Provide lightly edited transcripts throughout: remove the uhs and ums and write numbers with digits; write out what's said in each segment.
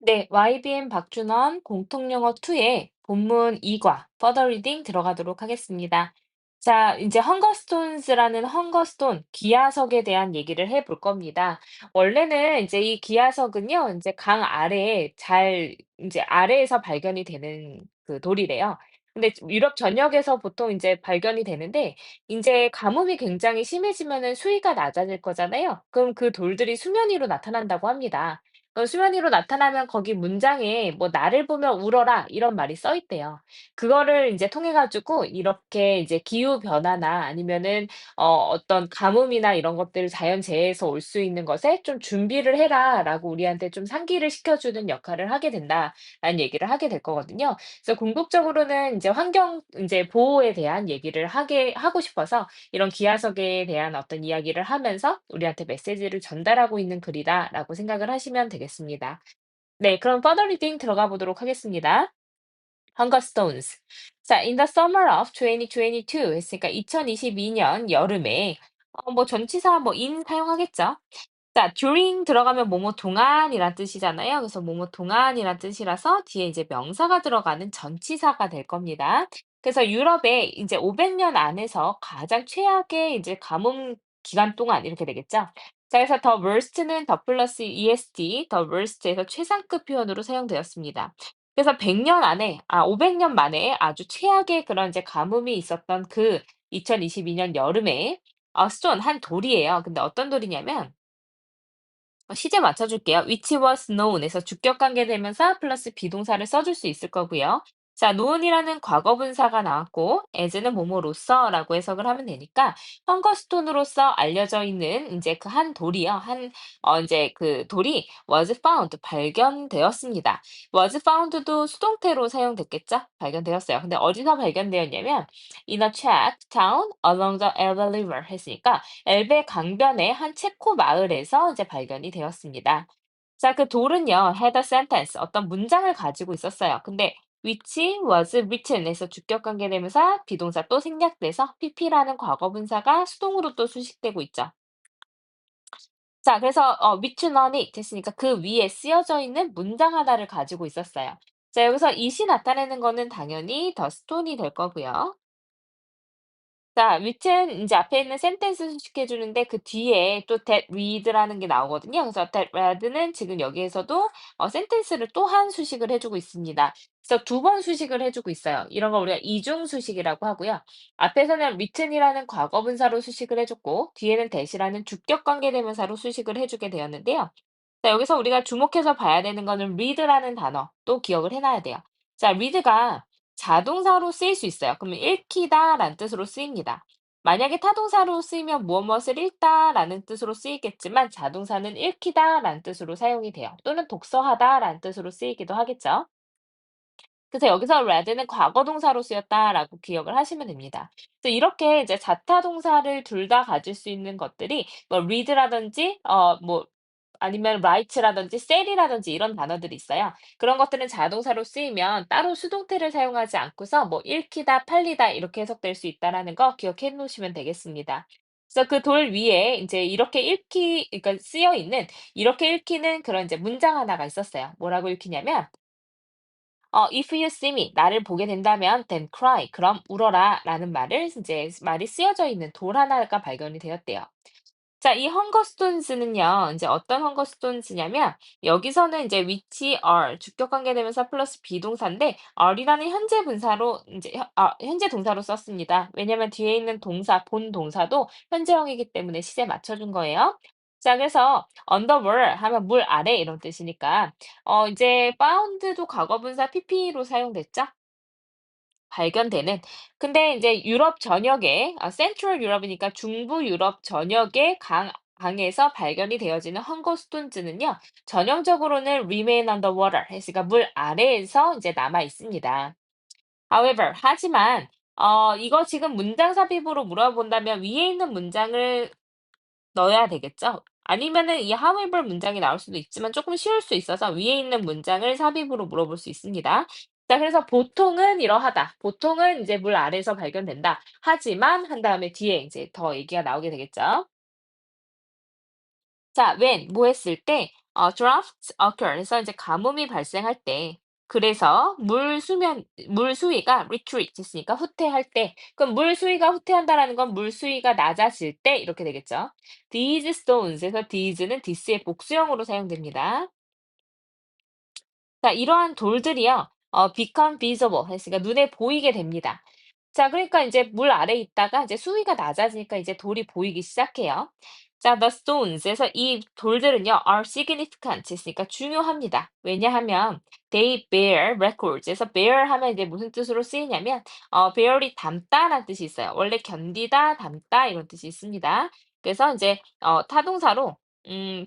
네, YBN 박준원 공통영어 2에 본문 2과 Further Reading 들어가도록 하겠습니다. 자, 이제 헝거스톤즈라는 헝거스톤 기하석에 대한 얘기를 해볼 겁니다. 원래는 이제 이 기하석은요, 이제 강 아래에 이제 아래에서 발견이 되는 그 돌이래요. 근데 유럽 전역에서 보통 이제 발견이 되는데, 이제 가뭄이 굉장히 심해지면은 수위가 낮아질 거잖아요. 그럼 그 돌들이 수면 위로 나타난다고 합니다. 수면 위로 나타나면 거기 문장에 뭐 "나를 보며 울어라." 이런 말이 써 있대요. 그거를 인제 통해 가지고 이렇게 이제 기후 변화나 아니면은 어떤 가뭄이나 이런 것들 자연재해에서 올 수 있는 것에 "좀 준비를 해라."라고 우리한테 좀 상기를 시켜 주는 역할을 하게 된다라는 얘기를 하게 될 거거든요. 그래서 궁극적으로는 인제 환경 인제 보호에 대한 얘기를 하게 하고 싶어서 이런 기하석에 대한 어떤 이야기를 하면서 우리한테 메시지를 전달하고 있는 글이다라고 생각을 하시면 되겠습니다. 네, 그럼 further reading 들어가 보도록 하겠습니다. Hunger Stones. 자, in the summer of 2022 했으니까 2022년 여름에 뭐 전치사 뭐 in 사용하겠죠. 자, during 들어가면 뭐뭐 동안이란 뜻이잖아요. 그래서 뭐뭐 동안이란 뜻이라서 뒤에 이제 명사가 들어가는 전치사가 될 겁니다. 그래서 유럽에 이제 500년 안에서 가장 최악의 이제 가뭄 기간 동안 이렇게 되겠죠. 자, 그래서 the worst는 더 플러스 est, the worst에서 최상급 표현으로 사용되었습니다. 그래서 100년 안에, 500년 만에 아주 최악의 그런 이제 가뭄이 있었던 그 2022년 여름에 stone 한 돌이에요. 근데 어떤 돌이냐면 시제 맞춰줄게요. which was known에서 주격 관계 대명사 플러스 비동사를 써줄 수 있을 거고요. 자, known이라는 과거 분사가 나왔고 as는 뭐뭐로서라고 해석을 하면 되니까 헝거스톤으로서 알려져 있는 이제 그 한 돌이요. 이제 그 돌이 was found 발견되었습니다. was found도 수동태로 사용됐겠죠? 발견되었어요. 근데 어디서 발견되었냐면 in a Czech town along the Elbe River 했으니까 엘베 강변의 한 체코 마을에서 이제 발견이 되었습니다. 자, 그 돌은요, had a sentence, 어떤 문장을 가지고 있었어요. 근데 which was written에서 주격 관계되면서 비동사 또 생략돼서 pp라는 과거분사가 수동으로 또 수식되고 있죠. 자, 그래서 written on it 했으니까 그 위에 쓰여져 있는 문장 하나를 가지고 있었어요. 자, 여기서 it이 나타내는 거는 당연히 the stone이 될 거고요. 자, with는 인제 앞에 있는 센텐스 수식해 주는데 그 뒤에 또 that read라는 게 나오거든요. 그래서 that read는 지금 여기에서도 센텐스를 또 한 수식을 해 주고 있습니다. 그래서 두 번 수식을 해 주고 있어요. 이런 걸 우리가 이중 수식이라고 하고요. 앞에서는 written이라는 과거 분사로 수식을 해 줬고 뒤에는 that이라는 주격 관계 대명사로 수식을 해 주게 되었는데요. 자, 여기서 우리가 주목해서 봐야 되는 거는 read라는 단어 또 기억을 해 놔야 돼요. 자, read가 자동사로 쓰일 수 있어요. 그러면 읽히다라는 뜻으로 쓰입니다. 만약에 타동사로 쓰이면 무엇무엇을 읽다라는 뜻으로 쓰이겠지만 자동사는 읽히다라는 뜻으로 사용이 돼요. 또는 독서하다라는 뜻으로 쓰이기도 하겠죠. 그래서 여기서 read는 과거 동사로 쓰였다라고 기억을 하시면 됩니다. 그래서 이렇게 이제 자타 동사를 둘 다 가질 수 있는 것들이 뭐 read라든지 뭐 아니면 write라든지 sell이라든지 이런 단어들이 있어요. 그런 것들은 자동사로 쓰이면 따로 수동태를 사용하지 않고서 뭐 읽히다, 팔리다 이렇게 해석될 수 있다라는 거 기억해 놓으시면 되겠습니다. 그래서 그 돌 위에 인제 이렇게 그러니까 쓰여 있는 이렇게 읽히는 그런 이제 문장 하나가 있었어요. 뭐라고 읽히냐면 "If you see me" 나를 보게 된다면 "then cry" 그럼 울어라라는 말이 쓰여져 있는 돌 하나가 발견이 되었대요. 자, 이 헝거스톤즈는요, 이제 어떤 헝거스톤즈냐면, 여기서는 이제 which are, 주격 관계대명사 플러스 비동사인데, are이라는 현재 분사로, 현재 동사로 썼습니다. 왜냐면 뒤에 있는 동사, 본 동사도 현재형이기 때문에 시제 맞춰준 거예요. 자, 그래서 under were 하면 물 아래 이런 뜻이니까, 이제 found도 과거분사 pp로 사용됐죠? 발견되는. 근데 이제 유럽 전역에 센트럴 유럽이니까 중부 유럽 전역의 강에서 발견이 되어지는 헝거스톤즈는요. 전형적으로는 remain underwater 했으니까 물 아래에서 이제 남아 있습니다. However, 하지만 이거 지금 문장 삽입으로 물어본다면 위에 있는 문장을 넣어야 되겠죠? 아니면은 이 however 문장이 나올 수도 있지만 조금 쉬울 수 있어서 위에 있는 문장을 삽입으로 물어볼 수 있습니다. 자, 그래서 보통은 이러하다. 보통은 이제 물 아래에서 발견된다. 하지만 한 다음에 뒤에 이제 더 얘기가 나오게 되겠죠. 자, when 뭐 했을 때 drafts occur 해서 이제 가뭄이 발생할 때 그래서 물 수위가 retreat 했으니까 후퇴할 때 그럼 물 수위가 후퇴한다라는 건 물 수위가 낮아질 때 이렇게 되겠죠. These stones에서 these는 this의 복수형으로 사용됩니다. 자, 이러한 돌들이요, become visible 했으니까 눈에 보이게 됩니다. 자, 그러니까 이제 물 아래에 있다가 이제 수위가 낮아지니까 이제 돌이 보이기 시작해요. 자, the stones에서 이 돌들은요, are significant 했으니까 중요합니다. 왜냐하면 they bear records에서 bear 하면 이제 무슨 뜻으로 쓰이냐면, bear이 담다라는 뜻이 있어요. 원래 견디다, 담다 이런 뜻이 있습니다. 그래서 이제 타동사로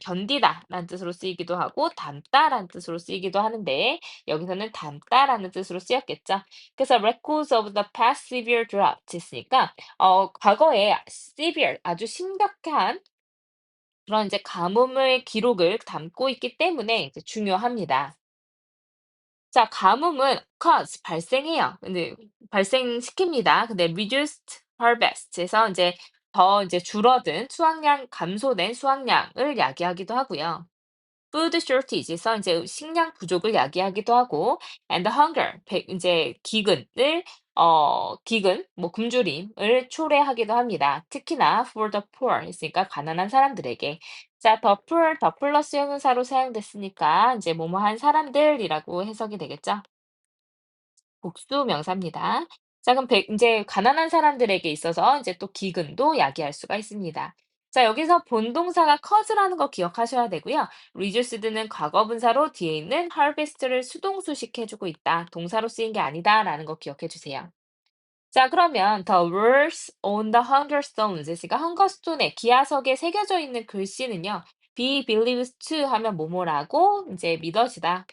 견디다라는 뜻으로 쓰이기도 하고 담다라는 뜻으로 쓰이기도 하는데 여기서는 담다라는 뜻으로 쓰였겠죠. 그래서 records of the past severe drought 했으니까 과거에 severe 아주 심각한 그런 이제 가뭄의 기록을 담고 있기 때문에 이제 중요합니다. 자, 가뭄은 cause 발생해요. 근데 발생시킵니다. 근데 reduced harvest에서 이제 더 이제 줄어든 수확량 감소된 수확량을 야기하기도 하고요. food shortage에서 이제 식량 부족을 야기하기도 하고 and hunger 이제 기근 뭐 굶주림을 초래하기도 합니다. 특히나 for the poor 했으니까 가난한 사람들에게. 자, the poor 더 플러스 형용사로 사용됐으니까 이제 뭐뭐한 사람들이라고 해석이 되겠죠. 복수 명사입니다. 자, 그럼 이제 가난한 사람들에게 있어서 이제 또 기근도 야기할 수가 있습니다. 자, 여기서 본동사가 cause라는 거 기억하셔야 되고요. reduced는 과거 분사로 뒤에 있는 harvest를 수동수식해주고 있다. 동사로 쓰인 게 아니다라는 거 기억해 주세요. 자, 그러면 the words on the hunger stones, 그러니까 헝거스톤에 기하석에 새겨져 있는 글씨는요. be believes to 하면 뭐뭐라고 이제 믿어지다.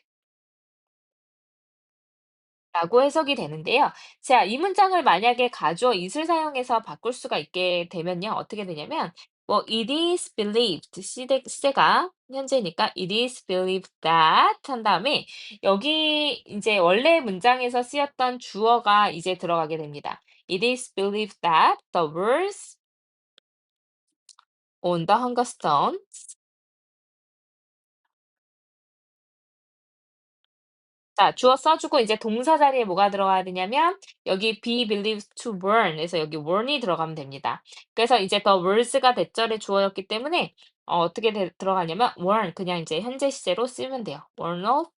라고 해석이 되는데요. 자, 이 문장을 만약에 가주어 is를 사용해서 바꿀 수가 있게 되면요. 어떻게 되냐면, 뭐, it is believed, 시제가 현재니까 it is believed that 한 다음에 여기 이제 원래 문장에서 쓰였던 주어가 이제 들어가게 됩니다. It is believed that the words on the hunger stone 자, 주어 써주고 이제 동사 자리에 뭐가 들어가야 되냐면 여기 be believes to burn 에서 여기 wern이 들어가면 됩니다. 그래서 이제 the words가 대절의 주어였기 때문에 어떻게 들어가냐면 wern 그냥 이제 현재 시제로 쓰면 돼요. warn of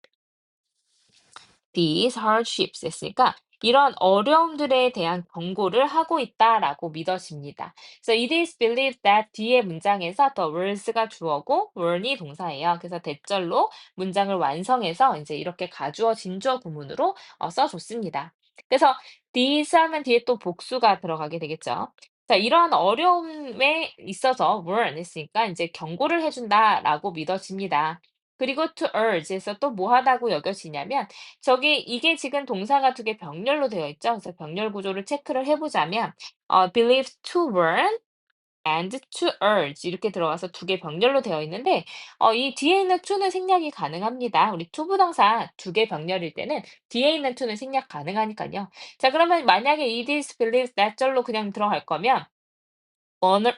these hardships 했으니까 이런 어려움들에 대한 경고를 하고 있다라고 믿어집니다. 그래서 it is believed that 뒤에 문장에서 the words가 주어고 wern이 동사예요. 그래서 대절로 문장을 완성해서 이제 이렇게 가주어 진주어 구문으로 써줬습니다. 그래서 these 하면 뒤에 또 복수가 들어가게 되겠죠. 자, 이러한 어려움에 있어서 warn 했으니까 이제 경고를 해준다라고 믿어집니다. 그리고 to urge에서 또 뭐 하다고 여겨지냐면 저기 이게 지금 동사가 두 개 병렬로 되어 있죠. 그래서 병렬 구조를 체크를 해보자면 believe to warn and to urge 이렇게 들어가서 두 개 병렬로 되어 있는데 이 뒤에 있는 to는 생략이 가능합니다. 우리 to 부동사 두 개 병렬일 때는 뒤에 있는 to는 생략 가능하니까요. 자, 그러면 만약에 it is believed that 절로 그냥 들어갈 거면 one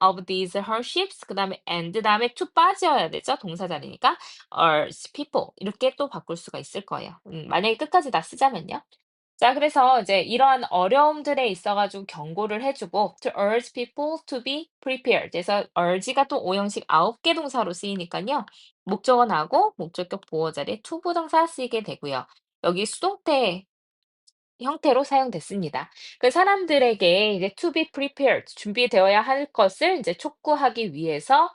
of these hardships 그다음에 and 다음에 to 빠져야 되죠. 동사 자리니까 urge people 이렇게 또 바꿀 수가 있을 거예요. 만약에 끝까지 다 쓰자면요. 자, 그래서 이제 이러한 어려움들에 있어 가지고 경고를 해 주고 to urge people to be prepared. 그래서 urge가 또 오형식 9개 동사로 쓰이니까요. 목적어 나오고 목적격 보어 자리에 to 부동사 쓰이게 되고요. 여기 수동태 형태로 사용됐습니다. 그 사람들에게 이제 to be prepared 준비되어야 할 것을 이제 촉구하기 위해서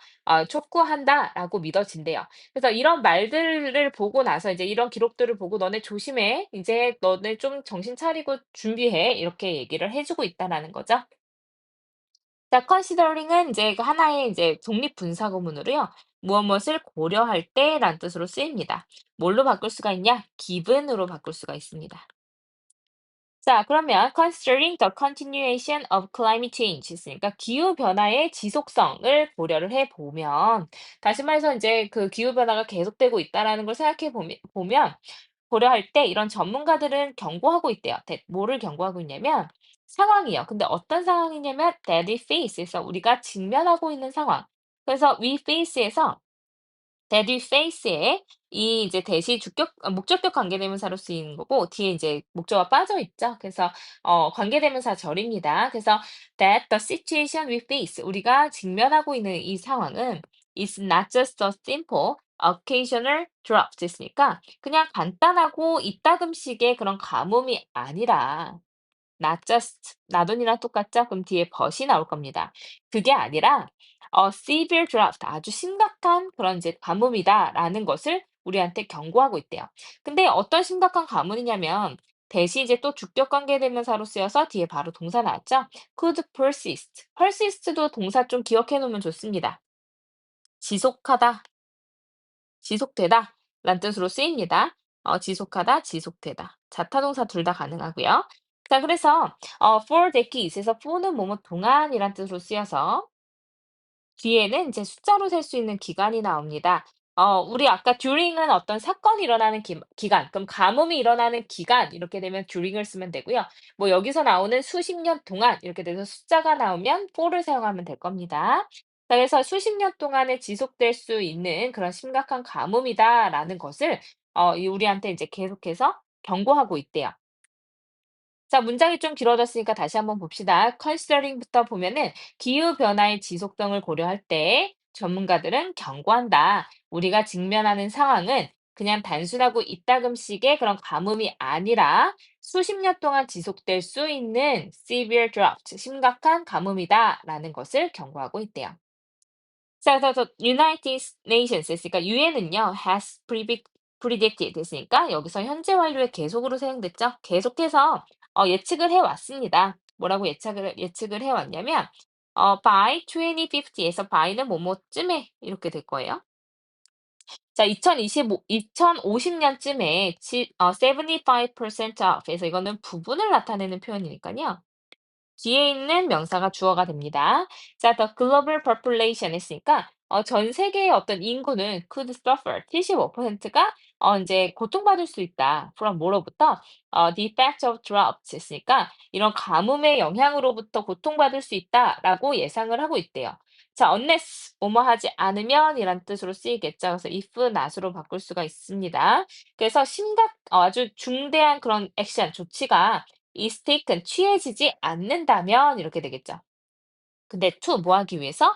촉구한다라고 믿어진대요. 그래서 이런 말들을 보고 나서 이제 이런 기록들을 보고 "너네 조심해. 이제 너네 좀 정신 차리고 준비해." 이렇게 얘기를 해 주고 있다라는 거죠. 자, considering은 이제 그 하나의 이제 독립 분사 구문으로요. 무엇 무엇을 고려할 때라는 뜻으로 쓰입니다. 뭘로 바꿀 수가 있냐? given으로 바꿀 수가 있습니다. 자, 그러면 considering the continuation of climate change 있으니까 기후 변화의 지속성을 고려를 해 보면 다시 말해서 이제 그 기후 변화가 계속되고 있다라는 걸 생각해 보면 고려할 때 이런 전문가들은 경고하고 있대요. 뭐를 경고하고 있냐면 상황이요. 근데 어떤 상황이냐면 that we face에서 우리가 직면하고 있는 상황. 그래서 we face에서 that we face에 이 이제 대시 주격 목적격 관계대명사로 쓰이는 거고 뒤에 이제 목적어가 빠져 있죠. 그래서 관계대명사 절입니다. 그래서 that the situation we face 우리가 직면하고 있는 이 상황은 is not just a simple occasional drop 됐으니까 그냥 간단하고 이따금씩의 그런 가뭄이 아니라 not just 나돈이랑 똑같죠? 그럼 뒤에 but이 나올 겁니다. 그게 아니라 severe drought 아주 심각한 그런 이제 가뭄이다라는 것을 우리한테 경고하고 있대요. 근데 어떤 심각한 가뭄이냐면 대신 이제 또 주격 관계대명사로 쓰여서 뒤에 바로 동사 나왔죠? could persist. persist도 동사 좀 기억해 놓으면 좋습니다. 지속하다, 지속되다 라는 뜻으로 쓰입니다. 지속하다, 지속되다. 자타동사 둘 다 가능하고요. 자, 그래서 for decades에서 for는 뭐뭐 동안이란 뜻으로 쓰여서 뒤에는 이제 숫자로 셀 수 있는 기간이 나옵니다. 우리 아까 during은 어떤 사건이 일어나는 기간, 그럼 가뭄이 일어나는 기간 이렇게 되면 during을 쓰면 되고요. 뭐 여기서 나오는 수십 년 동안 이렇게 돼서 숫자가 나오면 for를 사용하면 될 겁니다. 자, 그래서 수십 년 동안에 지속될 수 있는 그런 심각한 가뭄이다라는 것을 우리한테 이제 계속해서 경고하고 있대요. 자, 문장이 좀 길어졌으니까 다시 한번 봅시다. 컨시더링부터 보면은 기후 변화의 지속성을 고려할 때 전문가들은 경고한다. 우리가 직면하는 상황은 그냥 단순하고 이따금씩의 그런 가뭄이 아니라 수십 년 동안 지속될 수 있는 severe drought, 심각한 가뭄이다라는 것을 경고하고 있대요. 자, 그래서 United Nations 했으니까 유엔은요 has predicted 했으니까 여기서 현재 완료의 계속으로 사용됐죠. 계속해서 예측을 해 왔습니다. 뭐라고 예측을 해 왔냐면 by 2050에서 by는 뭐뭐쯤에 이렇게 될 거예요. 자, 2050년쯤에 75% off에서 이거는 부분을 나타내는 표현이니까요. 뒤에 있는 명사가 주어가 됩니다. 자, the global population 했으니까 전 세계의 어떤 인구는 could suffer 75%가 이제 고통받을 수 있다. from 뭐로부터 the effect of drought 했으니까 이런 가뭄의 영향으로부터 고통받을 수 있다라고 예상을 하고 있대요. 자, unless 뭐뭐 하지 않으면 이란 뜻으로 쓰이겠죠. 그래서 if not으로 바꿀 수가 있습니다. 그래서 아주 중대한 그런 액션 조치가 is taken 취해지지 않는다면 이렇게 되겠죠. 근데 to 뭐 하기 위해서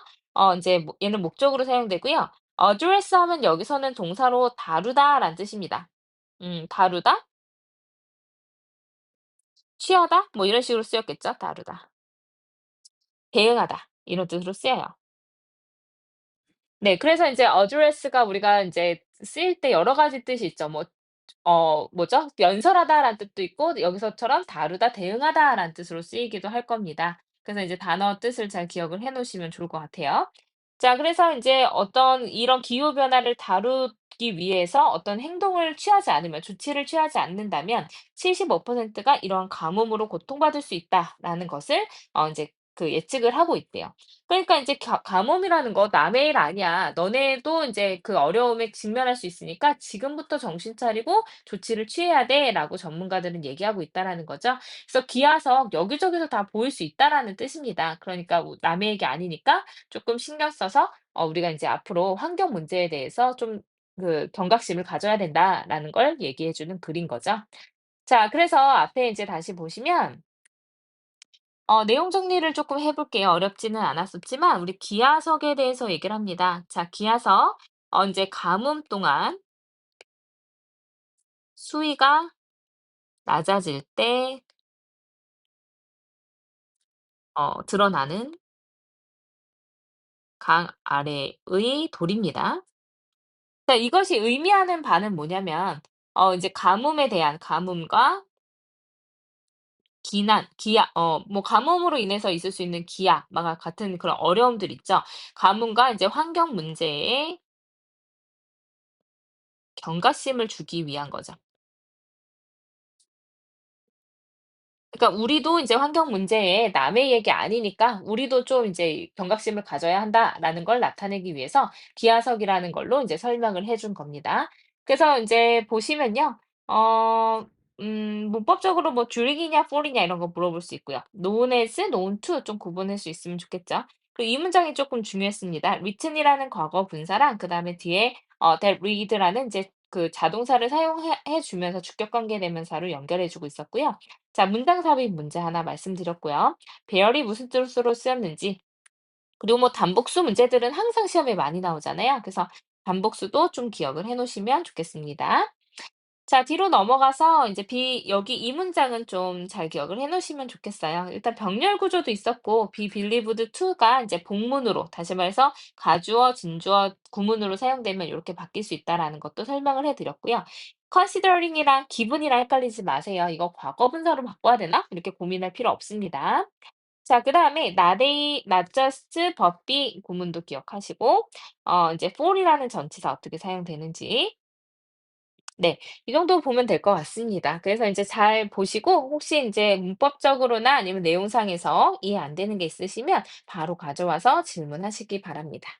인제 얘는 목적으로 사용되고요. address 하면 여기서는 동사로 다루다라는 뜻입니다. 다루다, 취하다 뭐 이런 식으로 쓰였겠죠. 다루다. 대응하다 이런 뜻으로 쓰여요. 네. 그래서 인제 address가 우리가 인제 쓰일 때 여러 가지 뜻이 있죠. 뭐 뭐죠? 연설하다라는 뜻도 있고 여기서처럼 다루다, 대응하다라는 뜻으로 쓰이기도 할 겁니다. 그래서 이제 단어 뜻을 잘 기억을 해 놓으시면 좋을 것 같아요. 자, 그래서 인제 어떤 이런 기후 변화를 다루기 위해서 어떤 행동을 취하지 않으면 조치를 취하지 않는다면 75%가 이러한 가뭄으로 고통받을 수 있다라는 것을 인제 그 예측을 하고 있대요. 그러니까 인제 가뭄이라는 거 남의 일 아니야. 너네도 인제 그 어려움에 직면할 수 있으니까 지금부터 정신 차리고 조치를 취해야 돼."라고 전문가들은 얘기하고 있다라는 거죠. 그래서 기하석 여기저기서 다 보일 수 있다라는 뜻입니다. 그러니까 뭐 남의 얘기 아니니까 쪼끔 신경 써서 우리가 인제 앞으로 환경 문제에 대해서 좀 그 경각심을 가져야 된다라는 걸 얘기해 주는 글인 거죠. 자, 그래서 앞에 인제 다시 보시면 내용 정리를 조금 해 볼게요. 어렵지는 않았었지만 우리 기하석에 대해서 얘기를 합니다. 자, 기하석 인제 가뭄 동안 수위가 낮아질 때 드러나는 강 아래의 돌입니다. 자, 이것이 의미하는 바는 뭐냐면 인제 가뭄에 대한 가뭄과 기아 뭐 가뭄으로 인해서 있을 수 있는 기아와 같은 그런 어려움들 있죠. 가뭄과 인제 환경 문제에 경각심을 주기 위한 거죠. 그러니까 우리도 인제 환경 문제에 남의 얘기 아니니까 우리도 좀 인제 '경각심을 가져야 한다.'라는 걸 나타내기 위해서 기하석이라는 걸로 인제 설명을 해준 겁니다. 그래서 인제 보시면요. 어 문법적으로 뭐 during이냐 for이냐 이런 거 물어볼 수 있고요. known as, known to 좀 구분할 수 있으면 좋겠죠. 그리고 이 문장이 조금 중요했습니다. written이라는 과거 분사랑 그다음에 뒤에 that read라는 이제 그 자동사를 사용해 해 주면서 주격 관계 대명사로 연결해 주고 있었고요. 자, 문장 삽입 문제 하나 말씀드렸고요. 배열이 무슨 뜻으로 쓰였는지, 그리고 뭐 단복수 문제들은 항상 시험에 많이 나오잖아요. 그래서 단복수도 좀 기억을 해 놓으시면 좋겠습니다. 자, 뒤로 넘어가서 이제 여기 이 문장은 좀 잘 기억을 해 놓으시면 좋겠어요. 일단 병렬 구조도 있었고 be believed to가 이제 복문으로, 다시 말해서 가주어, 진주어, 구문으로 사용되면 이렇게 바뀔 수 있다라는 것도 설명을 해 드렸고요. considering이랑 기분이랑 헷갈리지 마세요. '이거 과거 분사로 바꿔야 되나?' 이렇게 고민할 필요 없습니다. 자, 그다음에 not a, not just, but be 구문도 기억하시고 이제 for이라는 전치사 어떻게 사용되는지, 네, 이 정도 보면 될 것 같습니다. 그래서 인제 잘 보시고 혹시 인제 문법적으로나 아니면 내용상에서 이해 안 되는 게 있으시면 바로 가져와서 질문하시기 바랍니다.